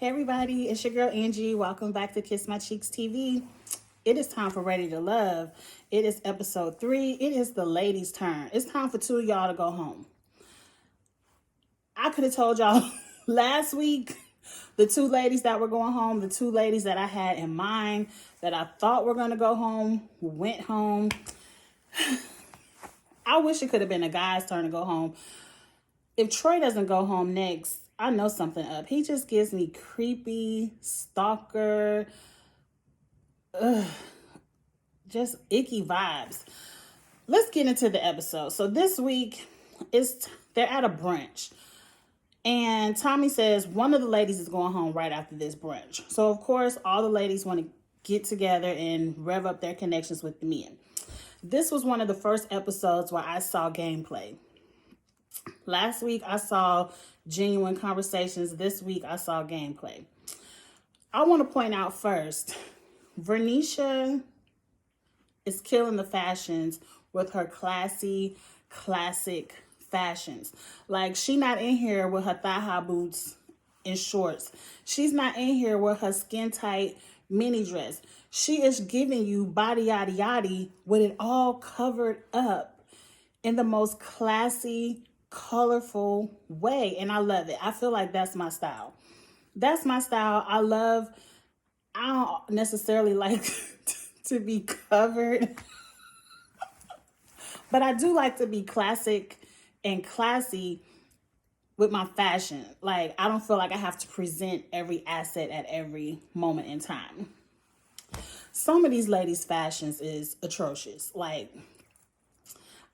Hey everybody, it's your girl Angie. Welcome back to Kiss My Cheeks TV. It is time for Ready to Love. It is episode 3. It is the ladies' turn. It's time for 2 of y'all to go home. I could have told y'all last week the 2 ladies that were going home, the 2 ladies that I had in mind that I thought were going to go home, went home. I wish it could have been a guy's turn to go home. If Troy doesn't go home next, I know something up. He just gives me creepy, stalker, just icky vibes. Let's get into the episode. So this week, they're at a brunch. And Tommy says one of the ladies is going home right after this brunch. So, of course, all the ladies want to get together and rev up their connections with the men. This was one of the first episodes where I saw gameplay. Last week, I saw genuine conversations. This week, I saw gameplay. I want to point out first, Vernisha is killing the fashions with her classy, classic fashions. Like, she not in here with her thigh-high boots and shorts. She's not in here with her skin-tight mini dress. She is giving you body yaddy yaddy with it all covered up in the most classy, colorful way, and I love it. I feel like that's my style. That's my style. I don't necessarily like to be covered, but I do like to be classic and classy with my fashion. Like, I don't feel like I have to present every asset at every moment in time. Some of these ladies' fashions is atrocious. Like,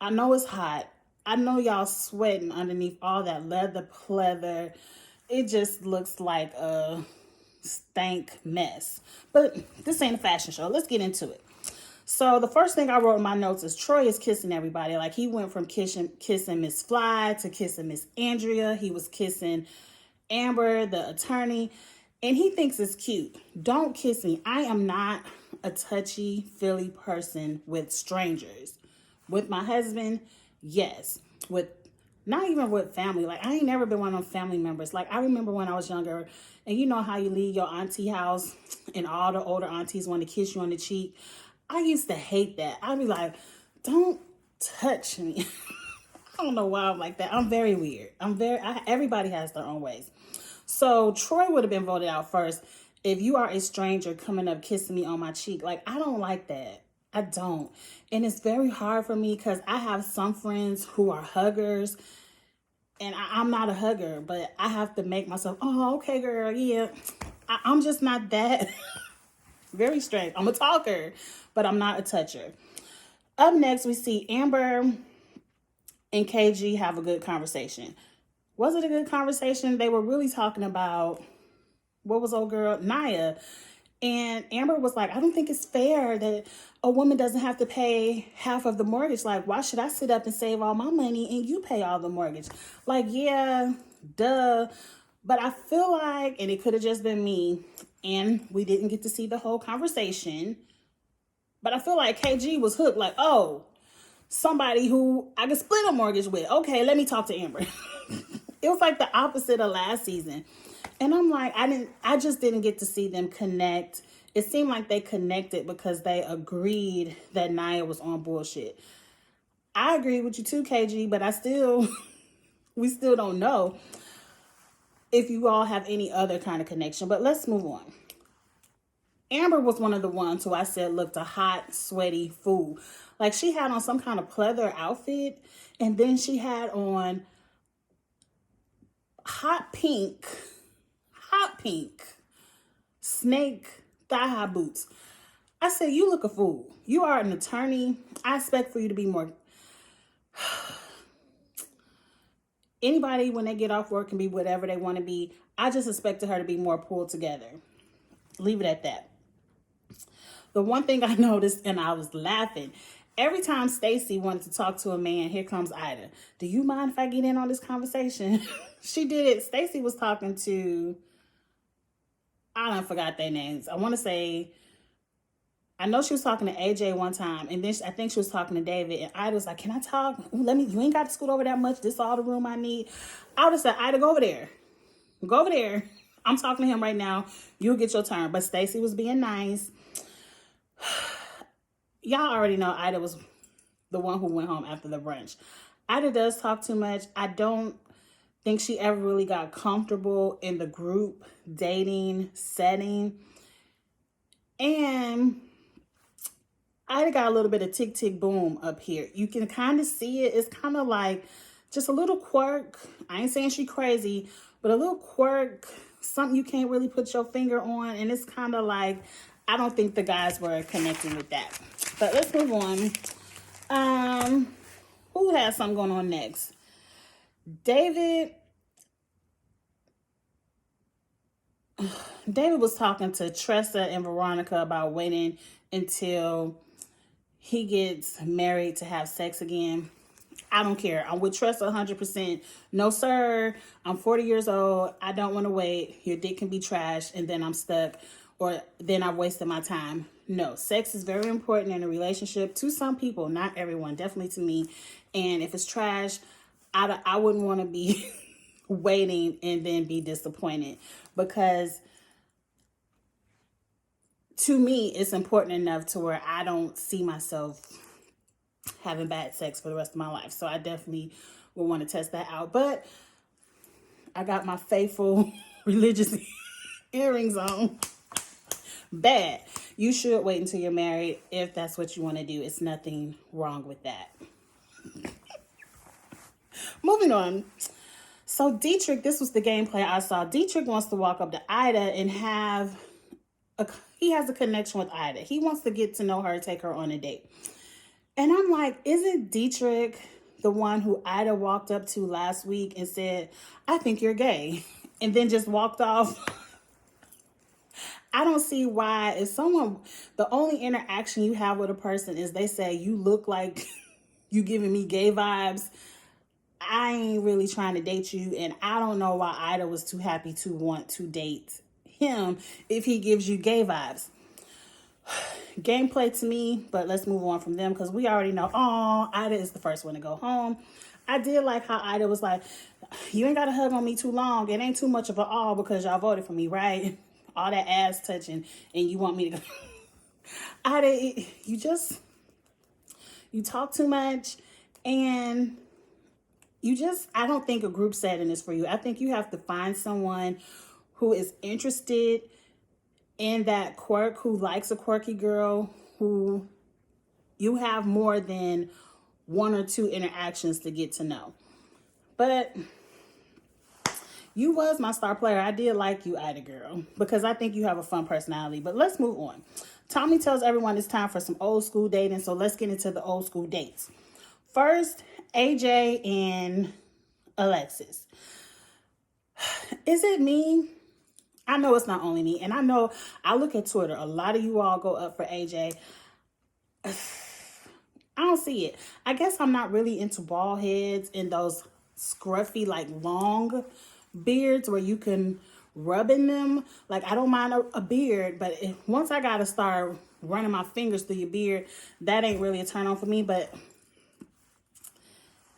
I know it's hot. I know y'all sweating underneath all that leather pleather. It just looks like a stank mess. But this ain't a fashion show. Let's get into it. So the first thing I wrote in my notes is Troy is kissing everybody. Like, he went from kissing Miss Fly to kissing Miss Andrea. He was kissing Amber, the attorney. And he thinks it's cute. Don't kiss me. I am not a touchy-feely person with strangers. With my husband, yes. With not even with family. Like, I ain't never been one of them family members. Like, I remember when I was younger, and you know how you leave your auntie house and all the older aunties want to kiss you on the cheek. I used to hate that. I'd be like, don't touch me. I don't know why I'm like that. I'm very weird. Everybody has their own ways. So Troy would have been voted out first. If you are a stranger coming up kissing me on my cheek, like, I don't like that. I don't. And it's very hard for me because I have some friends who are huggers. And I'm not a hugger, but I have to make myself, oh, okay, girl, yeah. I'm just not that. Very straight. I'm a talker, but I'm not a toucher. Up next, we see Amber and KG have a good conversation. Was it a good conversation? They were really talking about, what was old girl? Naya. And Amber was like, I don't think it's fair that a woman doesn't have to pay half of the mortgage. Like, why should I sit up and save all my money and you pay all the mortgage? Like, yeah, duh. But I feel like, and it could have just been me, and we didn't get to see the whole conversation, but I feel like KG was hooked. Like, oh, somebody who I could split a mortgage with. Okay, let me talk to Amber. It was like the opposite of last season. And I'm like, I just didn't get to see them connect. It seemed like they connected because they agreed that Naya was on bullshit. I agree with you too, KG, but we still don't know if you all have any other kind of connection. But let's move on. Amber was one of the ones who I said looked a hot, sweaty fool. Like, she had on some kind of pleather outfit, and then she had on hot pink snake thigh-high boots. I said, you look a fool. You are an attorney. I expect for you to be more. Anybody, when they get off work, can be whatever they want to be. I just expected her to be more pulled together. Leave it at that. The one thing I noticed, and I was laughing, every time Stacy wanted to talk to a man, here comes Ida. Do you mind if I get in on this conversation? She did it. Stacy was talking to, I don't forgot their names. I want to say, I know she was talking to AJ one time, and then I think she was talking to David, and Ida was like, can I talk? You ain't got to scoot over that much. This is all the room I need. I would have said, Ida, go over there. Go over there. I'm talking to him right now. You'll get your turn. But Stacy was being nice. Y'all already know Ida was the one who went home after the brunch. Ida does talk too much. I don't think she ever really got comfortable in the group dating setting. And Ida got a little bit of tick, tick, boom up here. You can kind of see it. It's kind of like just a little quirk. I ain't saying she crazy, but a little quirk, something you can't really put your finger on. And it's kind of like, I don't think the guys were connecting with that. But let's move on. Who has something going on next? David was talking to Tressa and Veronica about waiting until he gets married to have sex again. I don't care. I'm with Tressa 100%. No, sir. I'm 40 years old. I don't want to wait. Your dick can be trashed and then I'm stuck, or then I've wasted my time. No, sex is very important in a relationship to some people, not everyone, definitely to me. And if it's trash, I wouldn't want to be waiting and then be disappointed, because to me, it's important enough to where I don't see myself having bad sex for the rest of my life. So I definitely would want to test that out. But I got my faithful religious earrings on. Bad. You should wait until you're married if that's what you want to do. It's nothing wrong with that. Moving on. So Dietrich, this was the gameplay I saw. Dietrich wants to walk up to Ida and he has a connection with Ida. He wants to get to know her, take her on a date. And I'm like, isn't Dietrich the one who Ida walked up to last week and said, I think you're gay, and then just walked off? I don't see why, if the only interaction you have with a person is they say, you look like you giving me gay vibes, I ain't really trying to date you. And I don't know why Ida was too happy to want to date him if he gives you gay vibes. Gameplay to me, but let's move on from them because we already know, Ida is the first one to go home. I did like how Ida was like, you ain't got to hug on me too long. It ain't too much of an all because y'all voted for me, right? All that ass touching and you want me to go. Ida, you talk too much, and I don't think a group setting is for you. I think you have to find someone who is interested in that quirk, who likes a quirky girl, who you have more than one or two interactions to get to know. But you was my star player. I did like you, Ida girl, because I think you have a fun personality. But let's move on. Tommy tells everyone it's time for some old school dating, so let's get into the old school dates. First, AJ and Alexis. Is it me? I know it's not only me. And I know I look at Twitter. A lot of you all go up for AJ. I don't see it. I guess I'm not really into bald heads and those scruffy, like long beards where you can rub in them. Like, I don't mind a beard, but once I got to start running my fingers through your beard, that ain't really a turn on for me. But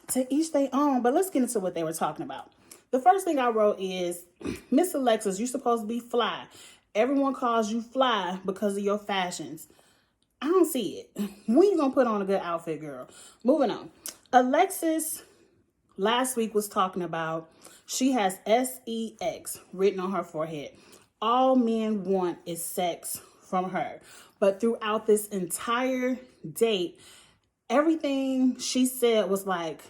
to each their own. But let's get into what they were talking about. The first thing I wrote is, Miss Alexis, you're supposed to be fly. Everyone calls you fly because of your fashions. I don't see it. When you gonna put on a good outfit, girl? Moving on. Alexis last week was talking about she has sex written on her forehead. All men want is sex from her. But throughout this entire date, everything she said was like,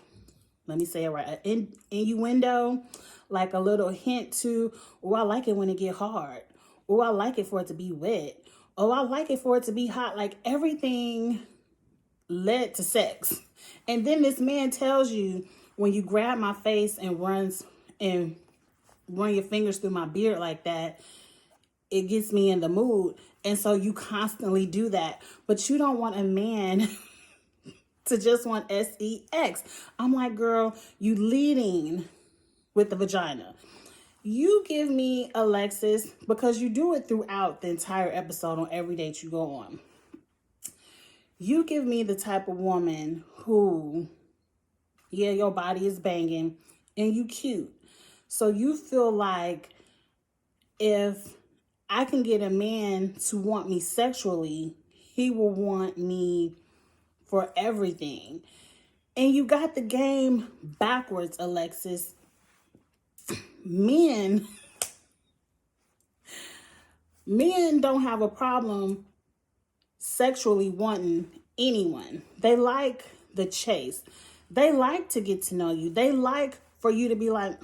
let me say it right, an innuendo, like a little hint to, oh, I like it when it get hard. Oh, I like it for it to be wet. Oh, I like it for it to be hot. Like, everything led to sex. And then this man tells you, when you grab my face and run your fingers through my beard like that, it gets me in the mood. And so you constantly do that. But you don't want a man to just want sex. I'm like, girl, you leading with the vagina. You give me, Alexis, because you do it throughout the entire episode on every date you go on. You give me the type of woman who, yeah, your body is banging and you cute. So you feel like if I can get a man to want me sexually, he will want me for everything. And you got the game backwards, Alexis. Men don't have a problem sexually wanting anyone. They like the chase. They like to get to know you. They like for you to be like,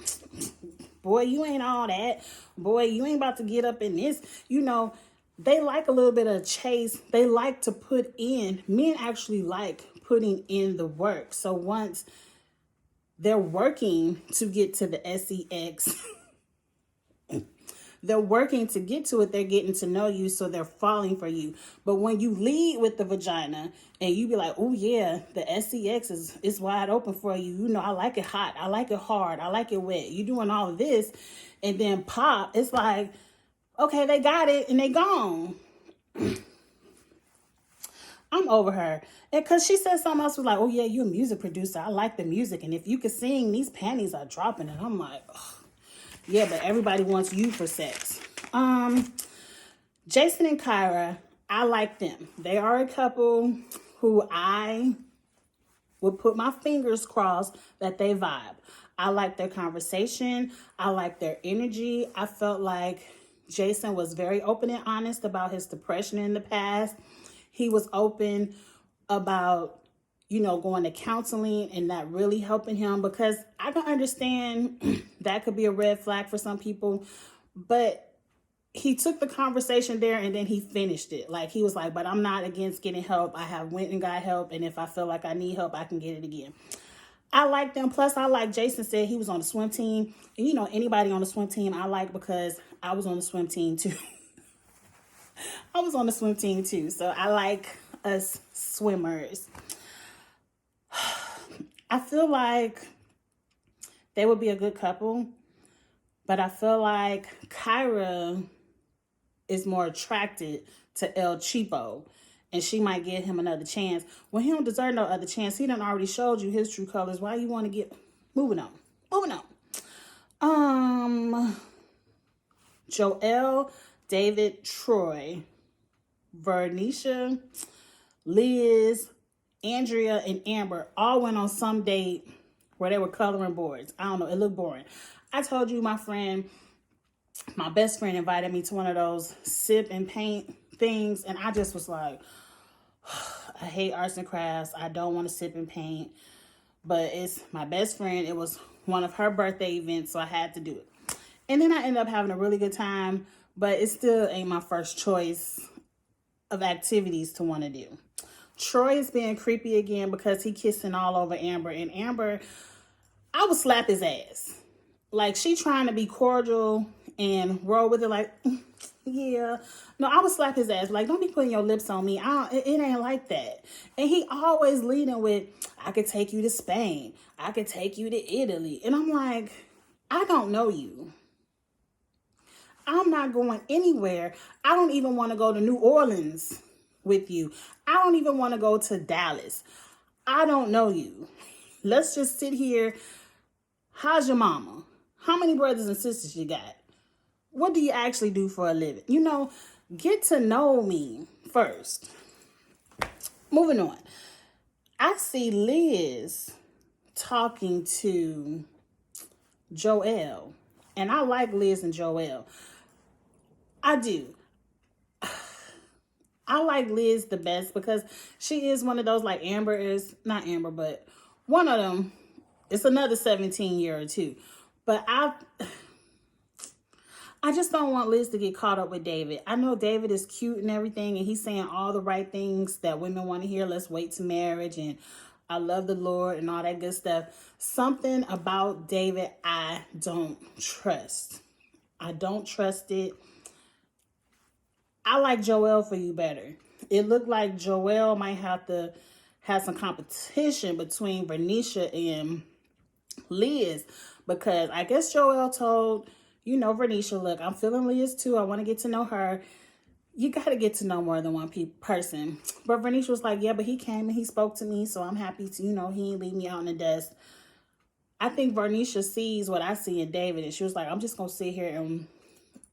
boy, you ain't all that. Boy, you ain't about to get up in this. You know, they like a little bit of chase. They like to put in. Men actually like putting in the work. So once they're working to get to the sex, they're working to get to it. They're getting to know you, so they're falling for you. But when you lead with the vagina and you be like, oh yeah, the sex is wide open for you. You know, I like it hot. I like it hard. I like it wet. You doing all of this. And then pop, it's like, okay, they got it and they gone. I'm over her. And because she said something else, was like, oh yeah, you a music producer. I like the music. And if you could sing, these panties are dropping. And I'm like, ugh. Yeah, but everybody wants you for sex. Jason and Kyra, I like them. They are a couple who I would put my fingers crossed that they vibe. I like their conversation. I like their energy. I felt like Jason was very open and honest about his depression in the past. He was open about, you know, going to counseling and that really helping him, because I can understand that could be a red flag for some people, but he took the conversation there and then he finished it. Like, he was like, but I'm not against getting help. I have went and got help. And if I feel like I need help, I can get it again. I like them. Plus, I like Jason said he was on the swim team. And, you know, anybody on the swim team I like, because I was on the swim team too. I was on the swim team too. So I like us swimmers. I feel like they would be a good couple, but I feel like Kyra is more attracted to El Cheapo, and she might give him another chance. Well, he don't deserve no other chance. He done already showed you his true colors. Why you want to get moving on? Moving on. Joel, David, Troy, Vernisha, Liz, Andrea, and Amber all went on some date where they were coloring boards. I don't know. It looked boring. I told you my best friend invited me to one of those sip and paint things. And I just was like, I hate arts and crafts. I don't want to sip and paint. But it's my best friend. It was one of her birthday events, so I had to do it. And then I ended up having a really good time. But it still ain't my first choice of activities to want to do. Troy is being creepy again because he kissing all over Amber. And Amber, I would slap his ass. Like, she trying to be cordial and roll with it like, yeah. No, I would slap his ass. Like, don't be putting your lips on me. It ain't like that. And he always leading with, I could take you to Spain. I could take you to Italy. And I'm like, I don't know you. I'm not going anywhere. I don't even want to go to New Orleans with you. I don't even want to go to Dallas. I don't know you. Let's just sit here. How's your mama? How many brothers and sisters you got? What do you actually do for a living? You know, get to know me first. Moving on. I see Liz talking to Joel. And I like Liz and Joel. I do. I like Liz the best because she is one of those, like Amber is, not Amber, but one of them. It's another 17-year or two. But I just don't want Liz to get caught up with David. I know David is cute and everything, and he's saying all the right things that women want to hear. Let's wait to marriage, and I love the Lord, and all that good stuff. Something about David I don't trust. I don't trust it. I like Joel for you better. It looked like Joel might have to have some competition between Vernisha and Liz, because I guess Joel told, you know, Vernisha, look, I'm feeling Liz too. I want to get to know her. You got to get to know more than one person. But Vernisha was like, yeah, but he came and he spoke to me, so I'm happy to, you know, he ain't leave me out in the dust. I think Vernisha sees what I see in David, and she was like, I'm just going to sit here and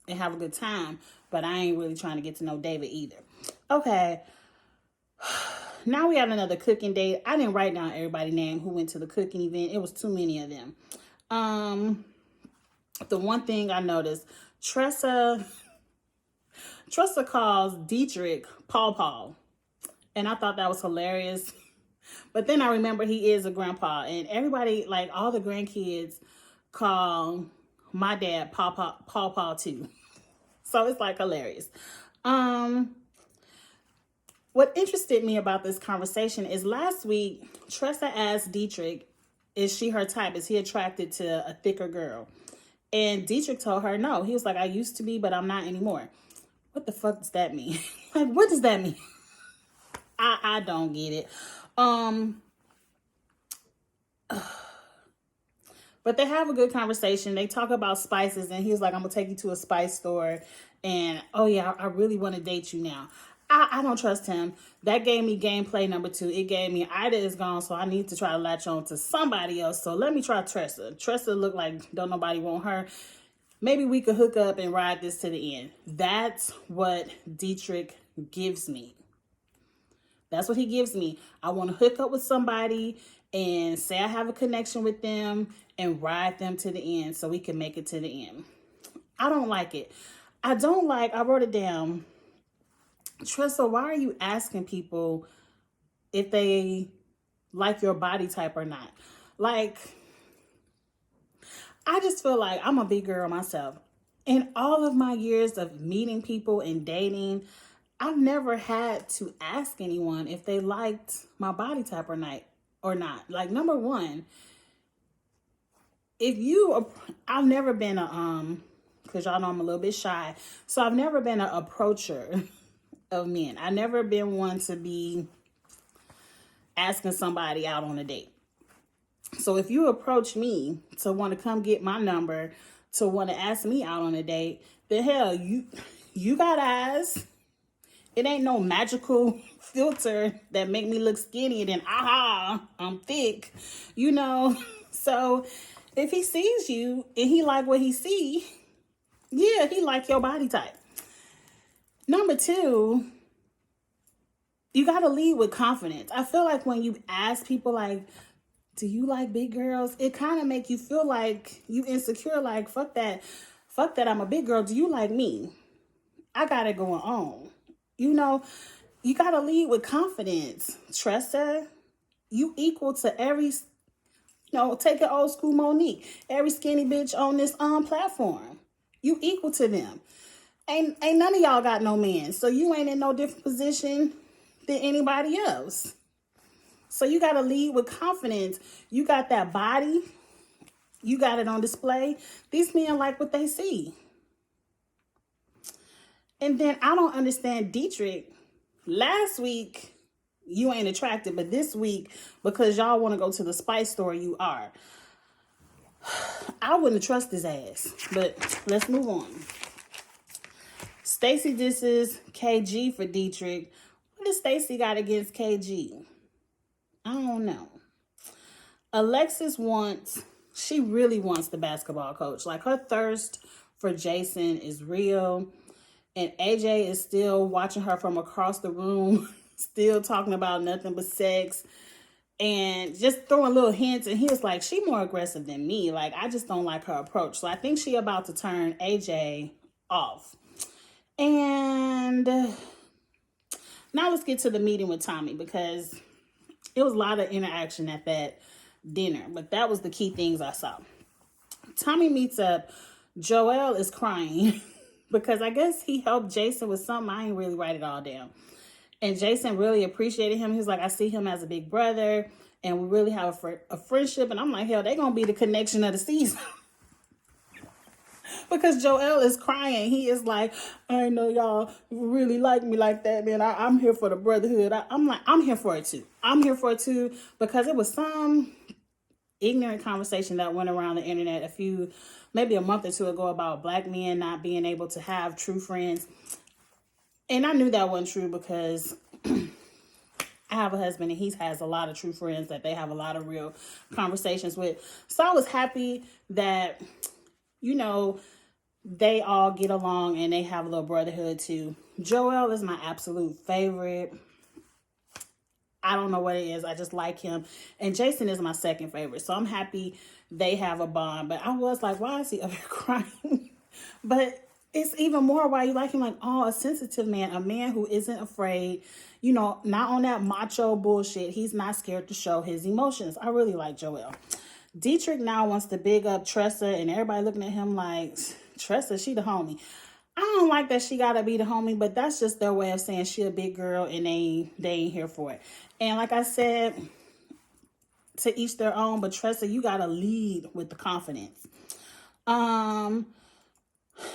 and have a good time, but I ain't really trying to get to know David either. Okay. Now we have another cooking date. I didn't write down everybody's name who went to the cooking event. It was too many of them. The one thing I noticed, Tressa calls Dietrich Paul. And I thought that was hilarious. But then I remember he is a grandpa. And everybody, like all the grandkids, call my dad Paul too. So it's like hilarious. What interested me about this conversation is last week, Tressa asked Dietrich, is she her type? Is he attracted to a thicker girl? And Dietrich told her no. He was like, I used to be, but I'm not anymore. What the fuck does that mean? Like, what does that mean? I don't get it. But they have a good conversation. They talk about spices, and he was like, I'm going to take you to a spice store. And, oh, yeah, I really want to date you now. I don't trust him. That gave me gameplay number 2. It gave me Ida is gone, so I need to try to latch on to somebody else. So let me try Tressa. Tressa look like don't nobody want her. Maybe we could hook up and ride this to the end. That's what Dietrich gives me. That's what he gives me. I want to hook up with somebody and say I have a connection with them and ride them to the end so we can make it to the end. I don't like it. I wrote it down. Tressa, why are you asking people if they like your body type or not? Like, I just feel like I'm a big girl myself. In all of my years of meeting people and dating, I've never had to ask anyone if they liked my body type or not. Like, number one, I've never been because y'all know I'm a little bit shy. So I've never been an approacher of men. I've never been one to be asking somebody out on a date. So if you approach me to want to come get my number, to want to ask me out on a date, then hell, you got eyes. It ain't no magical filter that make me look skinny and then, I'm thick, you know. So if he sees you and he like what he see, yeah, he like your body type. Number 2, you got to lead with confidence. I feel like when you ask people like, do you like big girls? It kind of make you feel like you insecure, like, fuck that, I'm a big girl. Do you like me? I got it going on. You know, you got to lead with confidence. Tressa, you equal to every, take an old school Monique, every skinny bitch on this platform. You equal to them. Ain't none of y'all got no man. So you ain't in no different position than anybody else. So you got to lead with confidence. You got that body. You got it on display. These men like what they see. And then I don't understand Dietrich. Last week, you ain't attracted, but this week, because y'all want to go to the spice store, you are. I wouldn't trust his ass, but let's move on. Stacy disses KG for Dietrich. What does Stacy got against KG? I don't know. Alexis she really wants the basketball coach. Like, her thirst for Jason is real. And AJ is still watching her from across the room, still talking about nothing but sex and just throwing little hints. And he was like, she more aggressive than me. Like, I just don't like her approach. So I think she about to turn AJ off. And now let's get to the meeting with Tommy, because it was a lot of interaction at that dinner. But that was the key things I saw. Tommy meets up. Joel is crying because I guess he helped Jason with something. I ain't really write it all down. And Jason really appreciated him. He's like, I see him as a big brother, and we really have a friendship. And I'm like, hell, they're going to be the connection of the season. Because Joel is crying. He is like, I didn't know y'all really like me like that, man. I'm here for the brotherhood. I'm like, I'm here for it too. I'm here for it too, because it was some ignorant conversation that went around the internet maybe a month or two ago about black men not being able to have true friends. And I knew that wasn't true because I have a husband and he has a lot of true friends that they have a lot of real conversations with. So I was happy that, they all get along and they have a little brotherhood too. Joel is my absolute favorite. I don't know what it is. I just like him. And Jason is my second favorite. So I'm happy they have a bond. But I was like, why is he up here crying? But it's even more why you like him. Like, oh, a sensitive man. A man who isn't afraid. You know, not on that macho bullshit. He's not scared to show his emotions. I really like Joel. Dietrich now wants to big up Tressa. And everybody looking at him like, Tressa, she the homie. I don't like that she gotta be the homie, but that's just their way of saying she a big girl and they ain't here for it. And like I said, to each their own, but Tressa, you gotta lead with the confidence.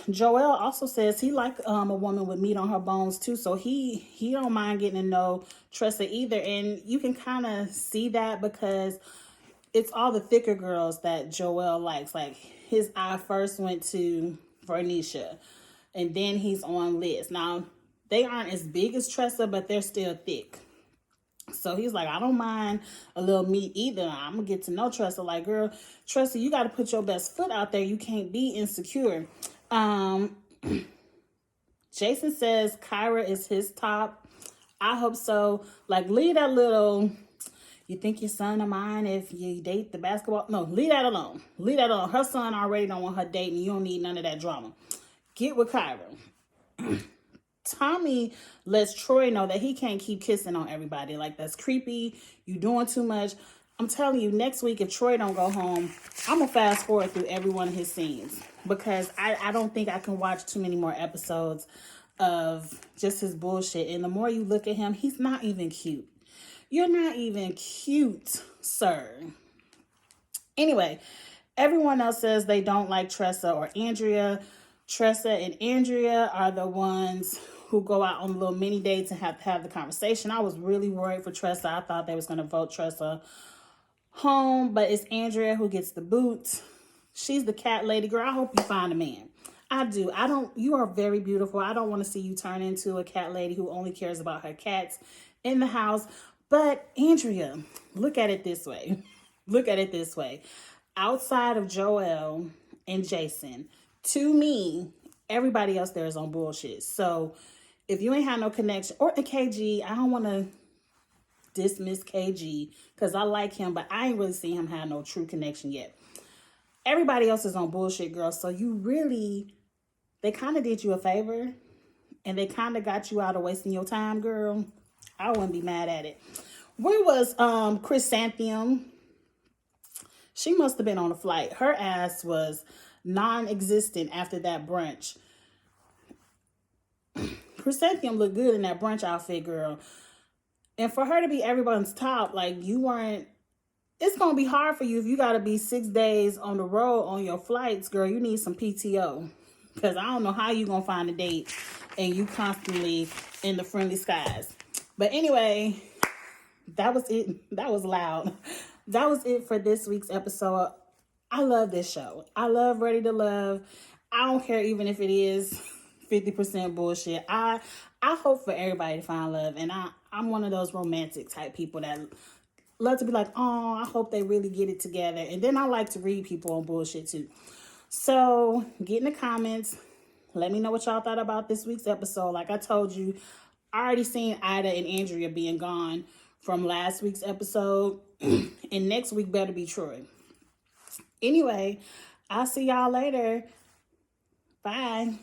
Joel also says he like a woman with meat on her bones too, so he don't mind getting to know Tressa either. And you can kind of see that because it's all the thicker girls that Joel likes. Like his eye first went to Vernisha. And then he's on Liz. Now, they aren't as big as Tressa, but they're still thick. So he's like, I don't mind a little meat either. I'm going to get to know Tressa. Like, girl, Tressa, you got to put your best foot out there. You can't be insecure. Jason says Kyra is his top. I hope so. Like, leave that little, you think your son of mine if you date the basketball? No, leave that alone. Leave that alone. Her son already don't want her dating. You don't need none of that drama. Get with Kyra. Tommy lets Troy know that he can't keep kissing on everybody. Like, that's creepy. You doing too much. I'm telling you, next week, if Troy don't go home, I'm going to fast forward through every one of his scenes. Because I don't think I can watch too many more episodes of just his bullshit. And the more you look at him, he's not even cute. You're not even cute, sir. Anyway, everyone else says they don't like Tressa or Andrea. Tressa and Andrea are the ones who go out on little mini dates and have to have the conversation. I was really worried for Tressa. I thought they was going to vote Tressa home, but it's Andrea who gets the boot. She's the cat lady. Girl, I hope you find a man. I do. You are very beautiful. I don't want to see you turn into a cat lady who only cares about her cats in the house. But Andrea, look at it this way. Look at it this way. Outside of Joel and Jason, to me, everybody else there is on bullshit. So if you ain't had no connection, or a KG, I don't want to dismiss KG because I like him, but I ain't really seen him have no true connection yet. Everybody else is on bullshit, girl. So they kind of did you a favor and they kind of got you out of wasting your time, girl. I wouldn't be mad at it. Where was Chrysanthemum? She must have been on a flight. Her ass was non-existent after that brunch. Chrysanthemum looked good in that brunch outfit, girl. And for her to be everyone's top, like you weren't, it's going to be hard for you if you got to be 6 days on the road on your flights, girl. You need some PTO. Because I don't know how you going to find a date and you constantly in the friendly skies. But anyway, that was it. That was loud. That was it for this week's episode. I love this show. I love Ready to Love. I don't care even if it is 50% bullshit. I hope for everybody to find love. And I'm one of those romantic type people that love to be like, oh, I hope they really get it together. And then I like to read people on bullshit too. So get in the comments. Let me know what y'all thought about this week's episode. Like I told you, I already seen Ida and Andrea being gone from last week's episode. And next week better be Troy. Anyway, I'll see y'all later. Bye.